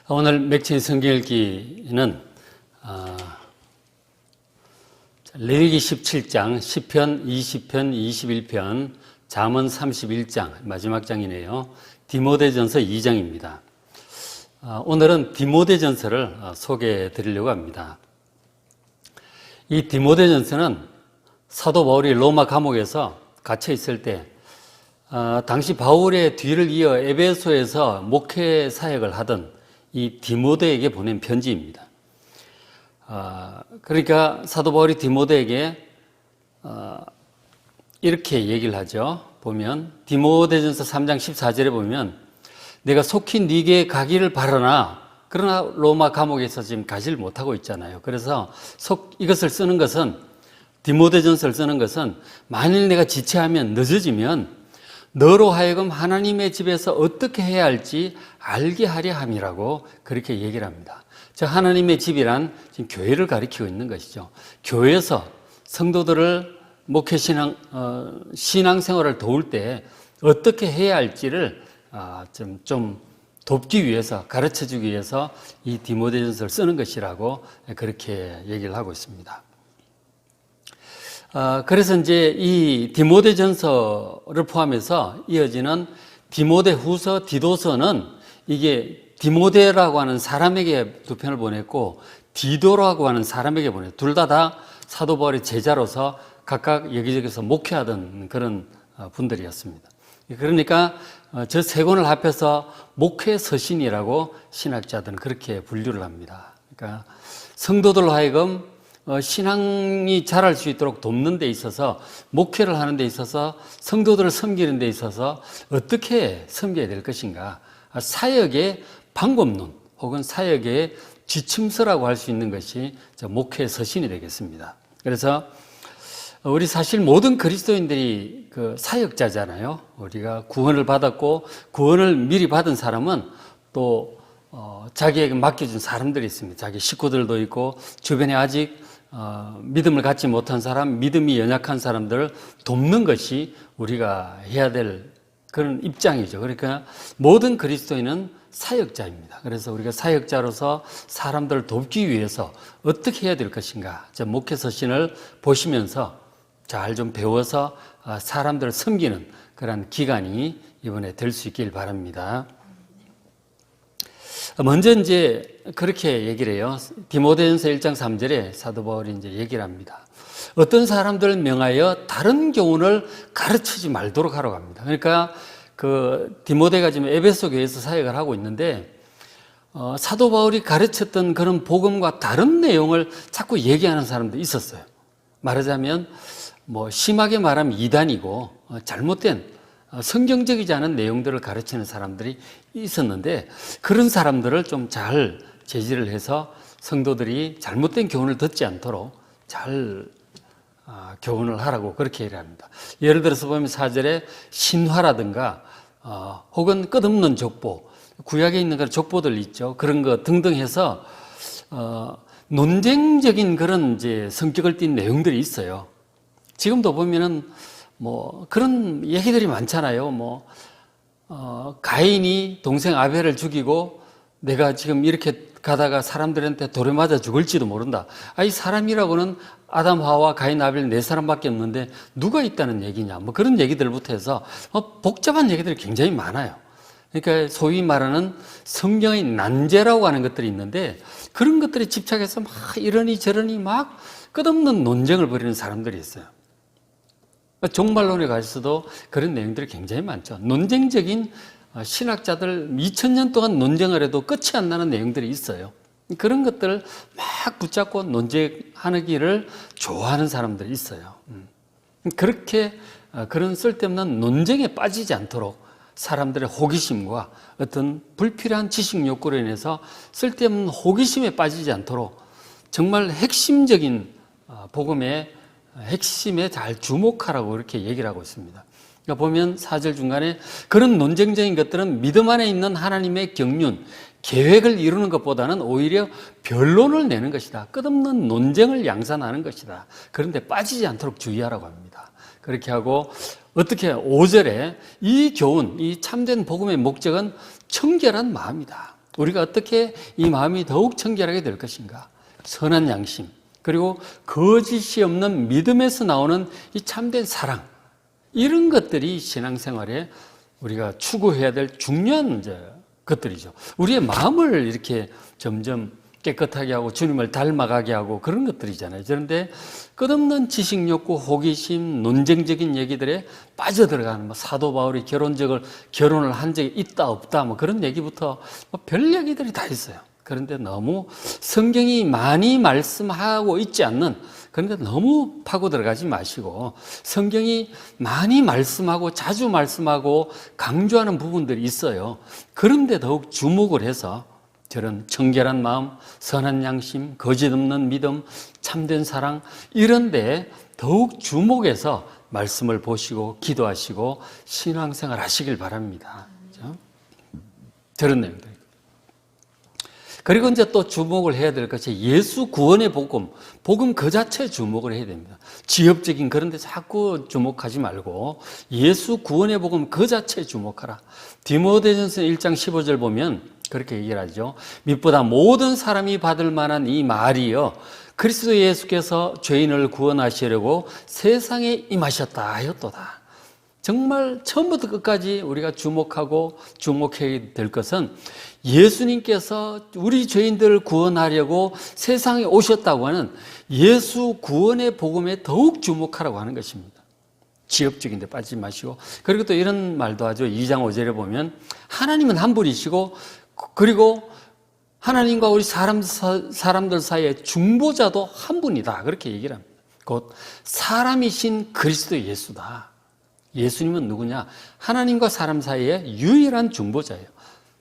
오늘 맥체인 성경 읽기는 레위기 17장, 시편 20편, 21편, 잠언 31장, 마지막 장이네요. 디모데전서 2장입니다. 오늘은 디모데전서를 소개해 드리려고 합니다. 이 디모데전서는 사도 바울이 로마 감옥에서 갇혀 있을 때 당시 바울의 뒤를 이어 에베소에서 목회 사역을 하던 이 디모데에게 보낸 편지입니다. 그러니까 사도 바울이 디모데에게 이렇게 얘기를 하죠. 보면 디모데전서 3장 14절에 보면 내가 속히 네게 가기를 바라나 그러나 로마 감옥에서 지금 가지를 못하고 있잖아요. 그래서 이것을 쓰는 것은 디모데전서를 쓰는 것은 만일 내가 지체하면 늦어지면 너로 하여금 하나님의 집에서 어떻게 해야 할지 알게 하려 함이라고 그렇게 얘기를 합니다. 즉 하나님의 집이란 지금 교회를 가리키고 있는 것이죠. 교회에서 성도들을 목회 신앙생활을 도울 때 어떻게 해야 할지를 좀 돕기 위해서, 가르쳐주기 위해서 이 디모데전서를 쓰는 것이라고 그렇게 얘기를 하고 있습니다. 그래서 이제 이 디모데전서를 포함해서 이어지는 디모데후서, 디도서는 이게 디모데라고 하는 사람에게 두 편을 보냈고 디도라고 하는 사람에게 보냈어요. 둘 다 사도 바울의 제자로서 각각 여기저기서 목회하던 그런 분들이었습니다. 그러니까 저 세 권을 합해서 목회 서신이라고 신학자들은 그렇게 분류를 합니다. 그러니까 성도들로 하여금 신앙이 자랄 수 있도록 돕는 데 있어서, 목회를 하는 데 있어서, 성도들을 섬기는 데 있어서 어떻게 섬겨야 될 것인가, 사역의 방법론 혹은 사역의 지침서라고 할 수 있는 것이 목회 서신이 되겠습니다. 그래서 우리 사실 모든 그리스도인들이 그 사역자잖아요. 우리가 구원을 받았고 구원을 미리 받은 사람은 또 자기에게 맡겨준 사람들이 있습니다. 자기 식구들도 있고 주변에 아직 믿음을 갖지 못한 사람, 믿음이 연약한 사람들을 돕는 것이 우리가 해야 될 그런 입장이죠. 그러니까 모든 그리스도인은 사역자입니다. 그래서 우리가 사역자로서 사람들을 돕기 위해서 어떻게 해야 될 것인가, 목회 서신을 보시면서 잘 좀 배워서 사람들을 섬기는 그런 기간이 이번에 될 수 있길 바랍니다. 먼저 이제 그렇게 얘기를 해요. 디모데전서 1장 3절에 사도 바울이 이제 얘기를 합니다. 어떤 사람들을 명하여 다른 교훈을 가르치지 말도록 하라고 합니다. 그러니까 그 디모데가 지금 에베소 교회에서 사역을 하고 있는데 사도 바울이 가르쳤던 그런 복음과 다른 내용을 자꾸 얘기하는 사람도 있었어요. 말하자면 심하게 말하면 이단이고 잘못된 성경적이지 않은 내용들을 가르치는 사람들이 있었는데 그런 사람들을 좀 잘 제지를 해서 성도들이 잘못된 교훈을 듣지 않도록 잘 교훈을 하라고 그렇게 얘기를 합니다. 예를 들어서 보면 4절에 신화라든가 혹은 끝없는 족보, 구약에 있는 그런 족보들 있죠. 그런 거 등등 해서 논쟁적인 그런 이제 성격을 띤 내용들이 있어요. 지금도 보면은 그런 얘기들이 많잖아요. 가인이 동생 아벨을 죽이고 내가 지금 이렇게 가다가 사람들한테 돌에 맞아 죽을지도 모른다. 이 사람이라고는 아담, 하와, 가인, 아벨 네 사람밖에 없는데 누가 있다는 얘기냐. 그런 얘기들부터 해서 복잡한 얘기들이 굉장히 많아요. 그러니까 소위 말하는 성경의 난제라고 하는 것들이 있는데 그런 것들에 집착해서 막 이러니 저러니 막 끝없는 논쟁을 벌이는 사람들이 있어요. 종말론에 가서도 그런 내용들이 굉장히 많죠. 논쟁적인 신학자들 2000년 동안 논쟁을 해도 끝이 안 나는 내용들이 있어요. 그런 것들을 막 붙잡고 논쟁하기를 좋아하는 사람들이 있어요. 그렇게 그런 쓸데없는 논쟁에 빠지지 않도록 사람들의 호기심과 어떤 불필요한 지식 욕구로 인해서 쓸데없는 호기심에 빠지지 않도록 정말 핵심적인 복음의 핵심에 잘 주목하라고 이렇게 얘기를 하고 있습니다. 그러니까 보면 4절 중간에 그런 논쟁적인 것들은 믿음 안에 있는 하나님의 경륜, 계획을 이루는 것보다는 오히려 변론을 내는 것이다. 끝없는 논쟁을 양산하는 것이다. 그런데 빠지지 않도록 주의하라고 합니다. 그렇게 하고 어떻게 5절에 이 교훈, 이 참된 복음의 목적은 청결한 마음이다. 우리가 어떻게 이 마음이 더욱 청결하게 될 것인가? 선한 양심, 그리고 거짓이 없는 믿음에서 나오는 이 참된 사랑, 이런 것들이 신앙생활에 우리가 추구해야 될 중요한 것들이죠. 우리의 마음을 이렇게 점점 깨끗하게 하고 주님을 닮아가게 하고 그런 것들이잖아요. 그런데 끝없는 지식욕구, 호기심, 논쟁적인 얘기들에 빠져들어가는, 사도 바울이 결혼을 한 적이 있다 없다 그런 얘기부터 별 얘기들이 다 있어요. 그런데 너무 성경이 많이 말씀하고 있지 않는, 그런데 너무 파고 들어가지 마시고 성경이 많이 말씀하고 자주 말씀하고 강조하는 부분들이 있어요. 그런데 더욱 주목을 해서 저런 청결한 마음, 선한 양심, 거짓 없는 믿음, 참된 사랑, 이런 데 더욱 주목해서 말씀을 보시고 기도하시고 신앙생활 하시길 바랍니다. 그렇죠? 저런 내용들. 그리고 이제 또 주목을 해야 될 것이 예수 구원의 복음 그 자체에 주목을 해야 됩니다. 지엽적인 그런 데 자꾸 주목하지 말고 예수 구원의 복음 그 자체에 주목하라. 디모데전서 1장 15절 보면 그렇게 얘기를 하죠. 밑보다 모든 사람이 받을 만한 이 말이요, 그리스도 예수께서 죄인을 구원하시려고 세상에 임하셨다 하였도다. 정말 처음부터 끝까지 우리가 주목해야 될 것은 예수님께서 우리 죄인들을 구원하려고 세상에 오셨다고 하는 예수 구원의 복음에 더욱 주목하라고 하는 것입니다. 지엽적인 데 빠지지 마시고, 그리고 또 이런 말도 하죠. 2장 5절에 보면 하나님은 한 분이시고, 그리고 하나님과 우리 사람들 사이에 중보자도 한 분이다, 그렇게 얘기를 합니다. 곧 사람이신 그리스도 예수다. 예수님은 누구냐? 하나님과 사람 사이에 유일한 중보자예요.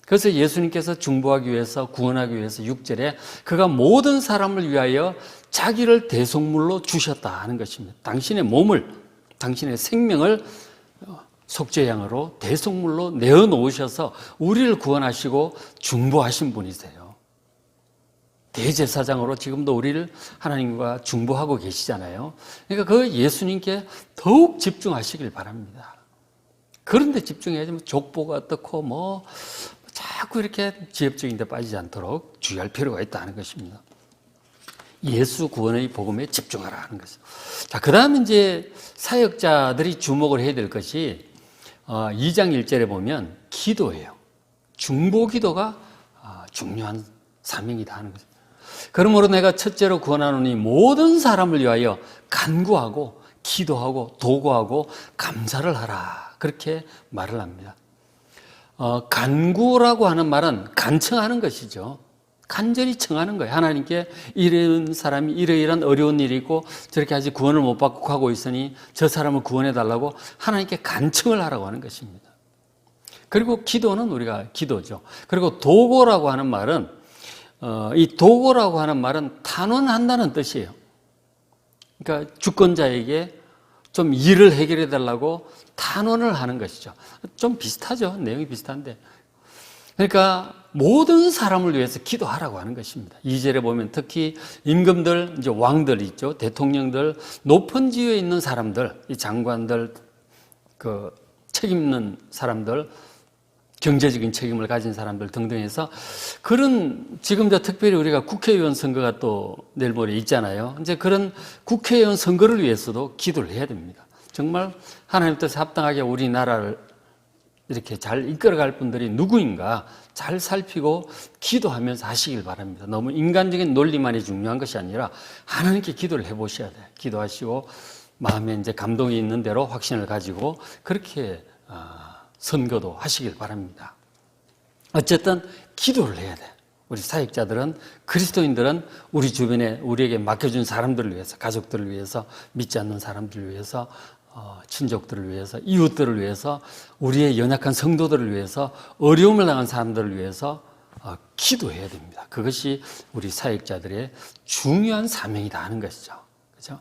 그래서 예수님께서 중보하기 위해서, 구원하기 위해서 6절에 그가 모든 사람을 위하여 자기를 대속물로 주셨다 하는 것입니다. 당신의 몸을, 당신의 생명을 속죄양으로 대속물로 내어놓으셔서 우리를 구원하시고 중보하신 분이세요. 대제사장으로 지금도 우리를 하나님과 중보하고 계시잖아요. 그러니까 그 예수님께 더욱 집중하시길 바랍니다. 그런데 집중해야지 족보가 어떻고 자꾸 이렇게 지엽적인 데 빠지지 않도록 주의할 필요가 있다는 것입니다. 예수 구원의 복음에 집중하라 하는 것이죠. 자, 그 다음에 이제 사역자들이 주목을 해야 될 것이 2장 1절에 보면 기도예요. 중보 기도가 중요한 사명이다 하는 것입니다. 그러므로 내가 첫째로 구원하노니 모든 사람을 위하여 간구하고 기도하고 도구하고 감사를 하라, 그렇게 말을 합니다. 간구라고 하는 말은 간청하는 것이죠. 간절히 청하는 거예요. 하나님께 이런 사람이 이러이러한 어려운 일이 있고 저렇게 아직 구원을 못 받고 하고 있으니 저 사람을 구원해 달라고 하나님께 간청을 하라고 하는 것입니다. 그리고 기도는 우리가 기도죠. 그리고 도고라고 하는 말은 이 도고라고 하는 말은 탄원한다는 뜻이에요. 그러니까 주권자에게 좀 일을 해결해 달라고 탄원을 하는 것이죠. 좀 비슷하죠. 내용이 비슷한데. 그러니까 모든 사람을 위해서 기도하라고 하는 것입니다. 2절에 보면 특히 임금들, 이제 왕들 있죠. 대통령들, 높은 지위에 있는 사람들, 이 장관들, 책임 있는 사람들, 경제적인 책임을 가진 사람들 등등 해서 그런, 지금 특별히 우리가 국회의원 선거가 또 내일 모레 있잖아요. 이제 그런 국회의원 선거를 위해서도 기도를 해야 됩니다. 정말 하나님 뜻에 합당하게 우리나라를 이렇게 잘 이끌어갈 분들이 누구인가 잘 살피고 기도하면서 하시길 바랍니다. 너무 인간적인 논리만이 중요한 것이 아니라 하나님께 기도를 해보셔야 돼요. 기도하시고 마음에 이제 감동이 있는 대로 확신을 가지고 그렇게 선거도 하시길 바랍니다. 어쨌든 기도를 해야 돼요. 우리 사역자들은, 그리스도인들은 우리 주변에 우리에게 맡겨준 사람들을 위해서, 가족들을 위해서, 믿지 않는 사람들을 위해서, 친족들을 위해서, 이웃들을 위해서, 우리의 연약한 성도들을 위해서, 어려움을 당한 사람들을 위해서 기도해야 됩니다. 그것이 우리 사역자들의 중요한 사명이다 하는 것이죠. 그렇죠?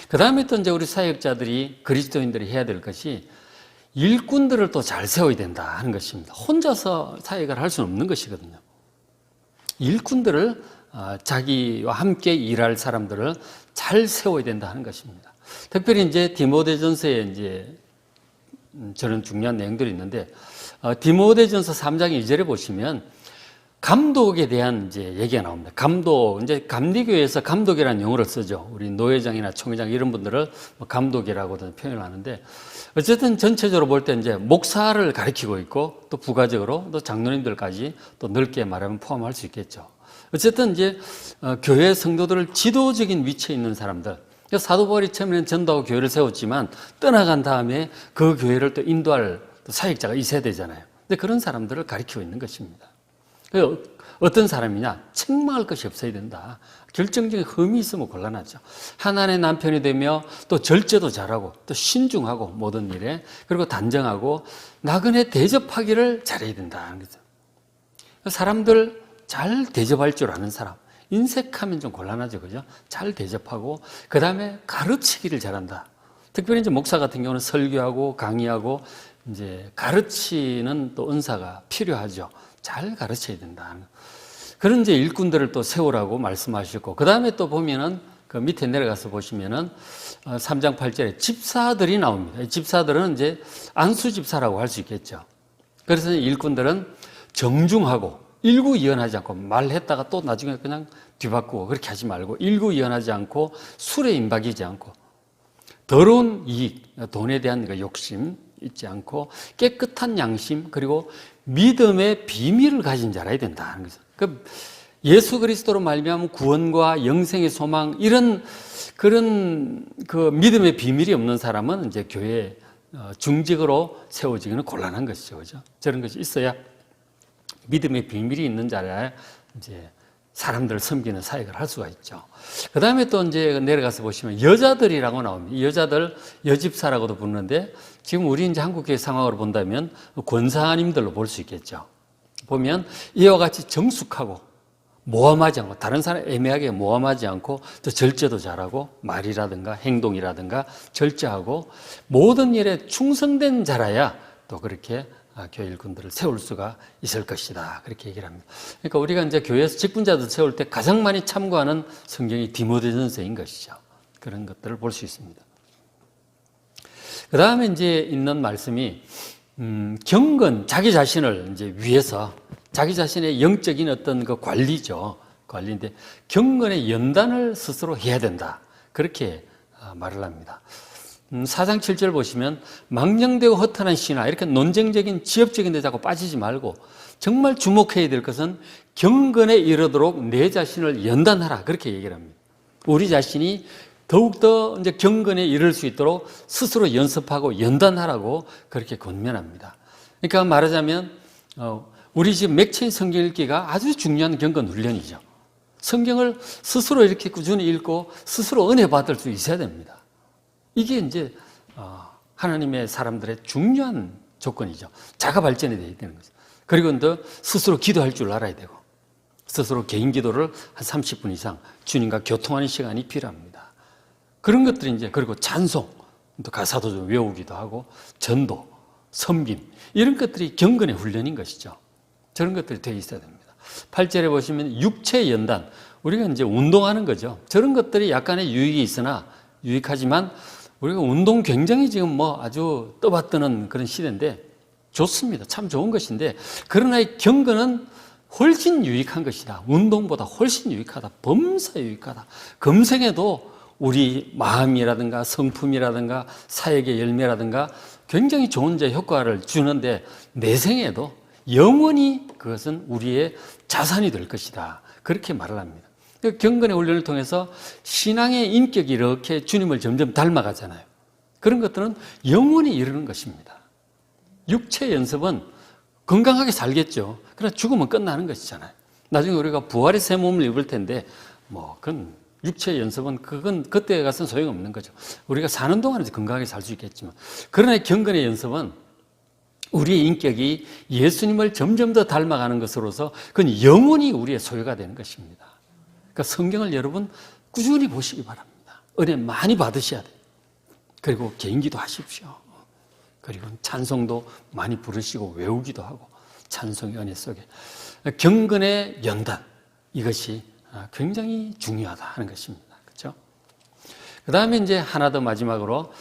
그 다음에 또 이제 우리 사역자들이, 그리스도인들이 해야 될 것이 일꾼들을 또 잘 세워야 된다 하는 것입니다. 혼자서 사역을 할 수는 없는 것이거든요. 일꾼들을, 자기와 함께 일할 사람들을 잘 세워야 된다 하는 것입니다. 특별히 이제 디모데전서에 이제 저런 중요한 내용들이 있는데, 디모데전서 3장 2절에 보시면 감독에 대한 이제 얘기가 나옵니다. 감독, 이제 감리교에서 감독이라는 용어를 쓰죠. 우리 노회장이나 총회장 이런 분들을 뭐 감독이라고도 표현을 하는데, 어쨌든 전체적으로 볼 때 이제 목사를 가리키고 있고, 또 부가적으로 또 장로님들까지 또 넓게 말하면 포함할 수 있겠죠. 어쨌든 이제 교회 성도들을 지도적인 위치에 있는 사람들, 사도 바울이 처음에는 전도하고 교회를 세웠지만 떠나간 다음에 그 교회를 또 인도할 또 사역자가 있어야 되잖아요. 근데 그런 사람들을 가리키고 있는 것입니다. 어떤 사람이냐? 책망할 것이 없어야 된다. 결정적인 흠이 있으면 곤란하죠. 하나님의 남편이 되며 또 절제도 잘하고 또 신중하고 모든 일에, 그리고 단정하고 나그네 대접하기를 잘해야 된다는 거죠. 사람들 잘 대접할 줄 아는 사람, 인색하면 좀 곤란하죠, 그죠? 잘 대접하고 그 다음에 가르치기를 잘한다. 특별히 이제 목사 같은 경우는 설교하고 강의하고 이제 가르치는 또 은사가 필요하죠. 잘 가르쳐야 된다. 그런 이제 일꾼들을 또 세우라고 말씀하셨고, 그 다음에 또 보면은 그 밑에 내려가서 보시면은 3장 8절에 집사들이 나옵니다. 이 집사들은 이제 안수 집사라고 할 수 있겠죠. 그래서 일꾼들은 정중하고 일구이연하지 않고, 말했다가 또 나중에 그냥 뒤바꾸고 그렇게 하지 말고, 일구이연하지 않고 술에 임박이지 않고, 더러운 이익, 돈에 대한 욕심 있지 않고, 깨끗한 양심, 그리고 믿음의 비밀을 가진 자라야 된다는 거죠. 그 예수 그리스도로 말미암은 구원과 영생의 소망, 이런 그런 그 믿음의 비밀이 없는 사람은 이제 교회 중직으로 세워지기는 곤란한 것이죠, 그죠? 저런 것이 있어야, 믿음의 비밀이 있는 자라야 이제 사람들을 섬기는 사역을 할 수가 있죠. 그 다음에 또 이제 내려가서 보시면 여자들이라고 나옵니다. 이 여자들 여집사라고도 부르는데, 지금 우리 이제 한국교회 상황으로 본다면 권사님들로 볼 수 있겠죠. 보면 이와 같이 정숙하고 모함하지 않고, 다른 사람 애매하게 모함하지 않고, 또 절제도 잘하고, 말이라든가 행동이라든가 절제하고 모든 일에 충성된 자라야 또 그렇게 교회 일꾼들을 세울 수가 있을 것이다. 그렇게 얘기를 합니다. 그러니까 우리가 이제 교회에서 직분자들 세울 때 가장 많이 참고하는 성경이 디모데전서인 것이죠. 그런 것들을 볼 수 있습니다. 그 다음에 이제 있는 말씀이, 경건, 자기 자신을 이제 위해서, 자기 자신의 영적인 어떤 그 관리죠. 관리인데, 경건의 연단을 스스로 해야 된다. 그렇게 말을 합니다. 4장 7절 보시면, 망령되고 허탄한 신화, 이렇게 논쟁적인 지엽적인 데 자꾸 빠지지 말고, 정말 주목해야 될 것은 경건에 이르도록 내 자신을 연단하라. 그렇게 얘기를 합니다. 우리 자신이 더욱더 이제 경건에 이를 수 있도록 스스로 연습하고 연단하라고 그렇게 권면합니다. 그러니까 말하자면, 우리 지금 맥체인 성경 읽기가 아주 중요한 경건 훈련이죠. 성경을 스스로 이렇게 꾸준히 읽고 스스로 은혜 받을 수 있어야 됩니다. 이게 이제 하나님의 사람들의 중요한 조건이죠. 자가 발전이 돼야 되는 거죠. 그리고 또 스스로 기도할 줄 알아야 되고, 스스로 개인 기도를 한 30분 이상 주님과 교통하는 시간이 필요합니다. 그런 것들이 이제, 그리고 찬송, 또 가사도 좀 외우기도 하고, 전도, 섬김, 이런 것들이 경건의 훈련인 것이죠. 저런 것들이 되어 있어야 됩니다. 8절에 보시면 육체 연단, 우리가 이제 운동하는 거죠. 저런 것들이 약간의 유익이 있으나, 유익하지만 우리가 운동 굉장히 지금 뭐 아주 떠받드는 그런 시대인데 좋습니다. 참 좋은 것인데, 그러나 이 경건은 훨씬 유익한 것이다. 운동보다 훨씬 유익하다. 범사 유익하다. 금생에도 우리 마음이라든가 성품이라든가 사역의 열매라든가 굉장히 좋은 효과를 주는데, 내생에도 영원히 그것은 우리의 자산이 될 것이다. 그렇게 말을 합니다. 경건의 훈련을 통해서 신앙의 인격이 이렇게 주님을 점점 닮아가잖아요. 그런 것들은 영원히 이르는 것입니다. 육체 연습은 건강하게 살겠죠. 그러나 죽으면 끝나는 것이잖아요. 나중에 우리가 부활의 새 몸을 입을 텐데, 뭐 그건 육체 연습은 그건 그때 가서는 소용없는 거죠. 우리가 사는 동안에도 건강하게 살 수 있겠지만, 그러나 경건의 연습은 우리의 인격이 예수님을 점점 더 닮아가는 것으로서 그건 영원히 우리의 소유가 되는 것입니다. 그러니까 성경을 여러분 꾸준히 보시기 바랍니다. 은혜 많이 받으셔야 돼요. 그리고 개인기도 하십시오. 그리고 찬송도 많이 부르시고 외우기도 하고, 찬송의 은혜 속에 경건의 연단, 이것이 굉장히 중요하다 하는 것입니다. 그렇죠? 그 다음에 이제 하나 더 마지막으로,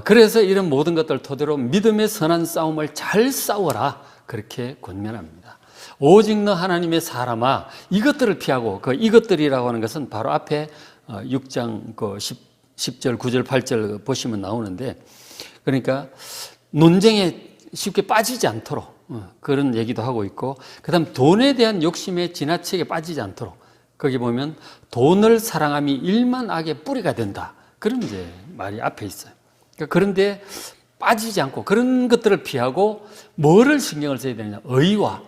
그래서 이런 모든 것들을 토대로 믿음의 선한 싸움을 잘 싸워라. 그렇게 권면합니다. 오직 너 하나님의 사람아, 이것들을 피하고, 그 이것들이라고 하는 것은 바로 앞에 6장 10절, 9절, 8절 보시면 나오는데, 그러니까 논쟁에 쉽게 빠지지 않도록 그런 얘기도 하고 있고, 그 다음 돈에 대한 욕심에 지나치게 빠지지 않도록, 거기 보면 돈을 사랑함이 일만 악의 뿌리가 된다, 그런 이제 말이 앞에 있어요. 그러니까 그런데 빠지지 않고 그런 것들을 피하고 뭐를 신경을 써야 되느냐? 의와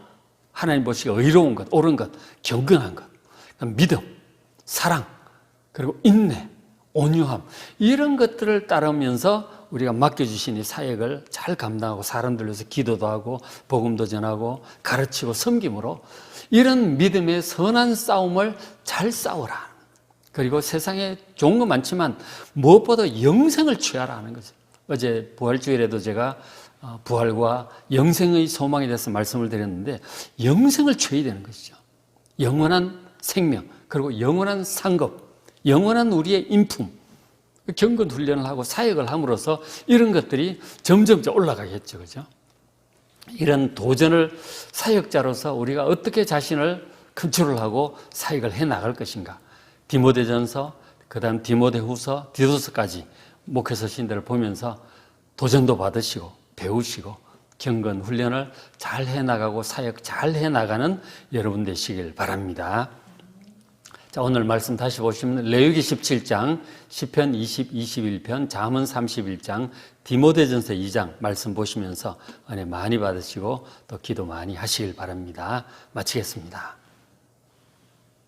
하나님 보시기에 의로운 것, 옳은 것, 경건한 것, 믿음, 사랑, 그리고 인내, 온유함, 이런 것들을 따르면서 우리가 맡겨주신 이 사역을 잘 감당하고 사람들 위해서 기도도 하고 복음도 전하고 가르치고 섬김으로 이런 믿음의 선한 싸움을 잘 싸우라. 그리고 세상에 좋은 건 많지만 무엇보다 영생을 취하라 하는 거죠. 어제 부활주일에도 제가 부활과 영생의 소망에 대해서 말씀을 드렸는데, 영생을 취해야 되는 것이죠. 영원한 생명, 그리고 영원한 상급, 영원한 우리의 인품, 경건 훈련을 하고 사역을 함으로써 이런 것들이 점점 올라가겠죠. 그죠? 이런 도전을 사역자로서 우리가 어떻게 자신을 컨트롤하고 사역을 해 나갈 것인가. 디모데전서, 그 다음 디모데후서, 디도서까지 목회서 신들을 보면서 도전도 받으시고 배우시고 경건 훈련을 잘 해나가고 사역 잘 해나가는 여러분 되시길 바랍니다. 자, 오늘 말씀 다시 보시면 레위기 17장, 시편 20, 21편, 잠언 31장, 디모데전서 2장 말씀 보시면서 은혜 많이 받으시고 또 기도 많이 하시길 바랍니다. 마치겠습니다.